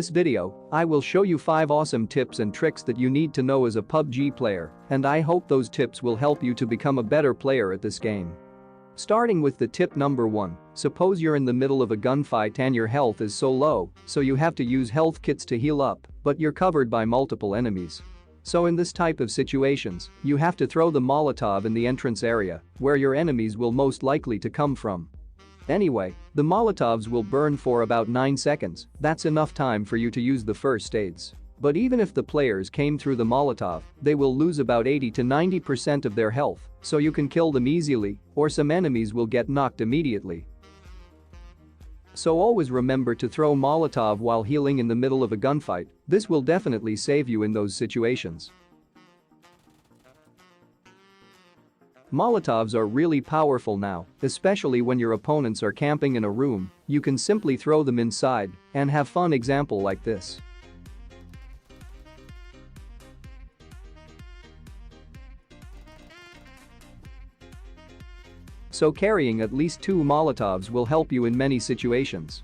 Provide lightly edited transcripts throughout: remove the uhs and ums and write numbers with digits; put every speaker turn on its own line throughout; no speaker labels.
this video, I will show you 5 awesome tips and tricks that you need to know as a PUBG player, and I hope those tips will help you to become a better player at this game. Starting with the tip number 1, suppose you're in the middle of a gunfight and your health is so low, so you have to use health kits to heal up, but you're covered by multiple enemies. So in this type of situations, you have to throw the Molotov in the entrance area, where your enemies will most likely to come from. Anyway, the Molotovs will burn for about 9 seconds, that's enough time for you to use the first aids. But even if the players came through the Molotov, they will lose about 80 to 90% of their health, so you can kill them easily, or some enemies will get knocked immediately. So always remember to throw Molotov while healing in the middle of a gunfight, this will definitely save you in those situations. Molotovs are really powerful now, especially when your opponents are camping in a room, you can simply throw them inside and have fun. Example like this. So carrying at least 2 Molotovs will help you in many situations.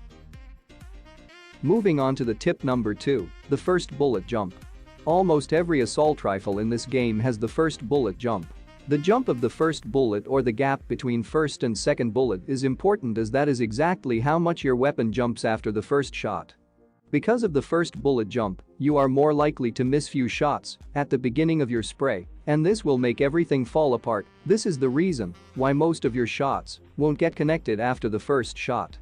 Moving on to the tip number 2, the first bullet jump. Almost every assault rifle in this game has the first bullet jump. The jump of the first bullet or the gap between first and second bullet is important as that is exactly how much your weapon jumps after the first shot. Because of the first bullet jump, you are more likely to miss few shots at the beginning of your spray, and this will make everything fall apart. This is the reason why most of your shots won't get connected after the first shot.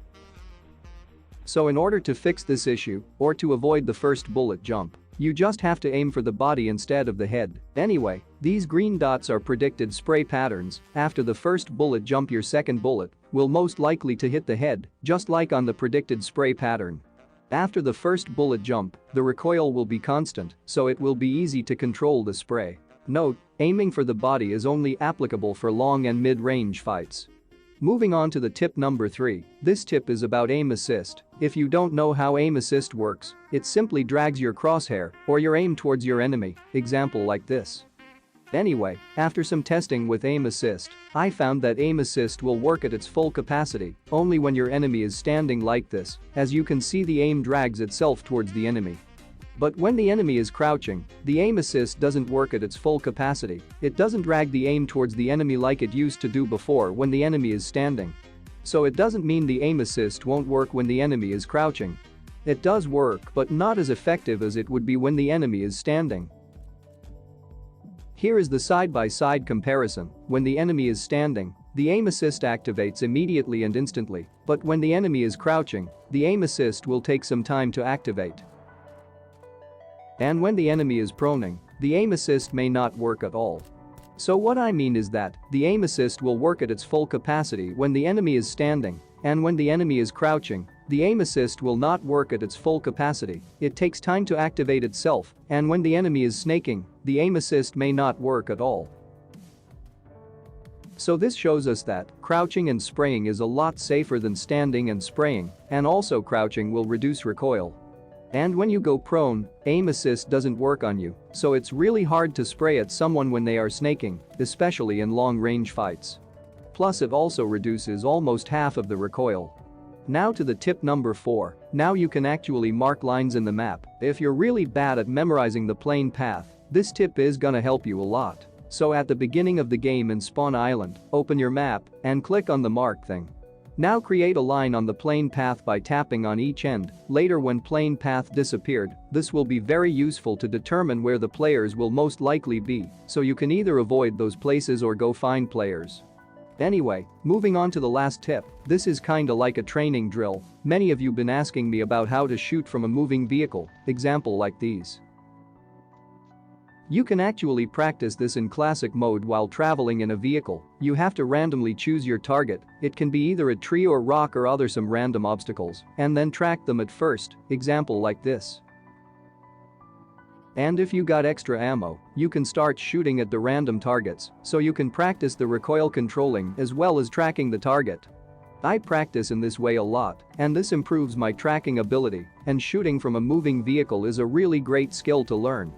So in order to fix this issue, or to avoid the first bullet jump, you just have to aim for the body instead of the head. Anyway, these green dots are predicted spray patterns. After the first bullet jump, your second bullet will most likely to hit the head, just like on the predicted spray pattern. After the first bullet jump, the recoil will be constant, so it will be easy to control the spray. Note, aiming for the body is only applicable for long and mid-range fights. Moving on to the tip number 3, this tip is about aim assist. If you don't know how aim assist works, it simply drags your crosshair or your aim towards your enemy, example like this. Anyway, after some testing with aim assist, I found that aim assist will work at its full capacity only when your enemy is standing like this. As you can see, the aim drags itself towards the enemy. But when the enemy is crouching, the aim assist doesn't work at its full capacity. It doesn't drag the aim towards the enemy like it used to do before when the enemy is standing. So it doesn't mean the aim assist won't work when the enemy is crouching. It does work, but not as effective as it would be when the enemy is standing. Here is the side-by-side comparison. When the enemy is standing, the aim assist activates immediately and instantly, but when the enemy is crouching, the aim assist will take some time to activate. And when the enemy is proning, the aim assist may not work at all. So what I mean is that the aim assist will work at its full capacity when the enemy is standing, and when the enemy is crouching, the aim assist will not work at its full capacity. It takes time to activate itself, and when the enemy is snaking, the aim assist may not work at all. So this shows us that crouching and spraying is a lot safer than standing and spraying, and also crouching will reduce recoil. And when you go prone, aim assist doesn't work on you, so it's really hard to spray at someone when they are snaking, especially in long-range fights. Plus it also reduces almost half of the recoil. Now to the tip number 4, now you can actually mark lines in the map. If you're really bad at memorizing the plane path, this tip is gonna help you a lot. So at the beginning of the game in Spawn Island, open your map and click on the mark thing. Now create a line on the plane path by tapping on each end. Later when plane path disappeared, this will be very useful to determine where the players will most likely be, so you can either avoid those places or go find players. Anyway, moving on to the last tip, this is kinda like a training drill. Many of you been asking me about how to shoot from a moving vehicle, example like these. You can actually practice this in classic mode while traveling in a vehicle. You have to randomly choose your target. It can be either a tree or rock or other some random obstacles, and then track them at first, example like this. And if you got extra ammo, you can start shooting at the random targets, so you can practice the recoil controlling as well as tracking the target. I practice in this way a lot, and this improves my tracking ability, and shooting from a moving vehicle is a really great skill to learn.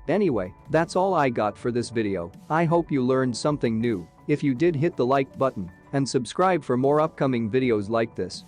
Anyway, that's all I got for this video. I hope you learned something new. If you did, hit the like button and subscribe for more upcoming videos like this.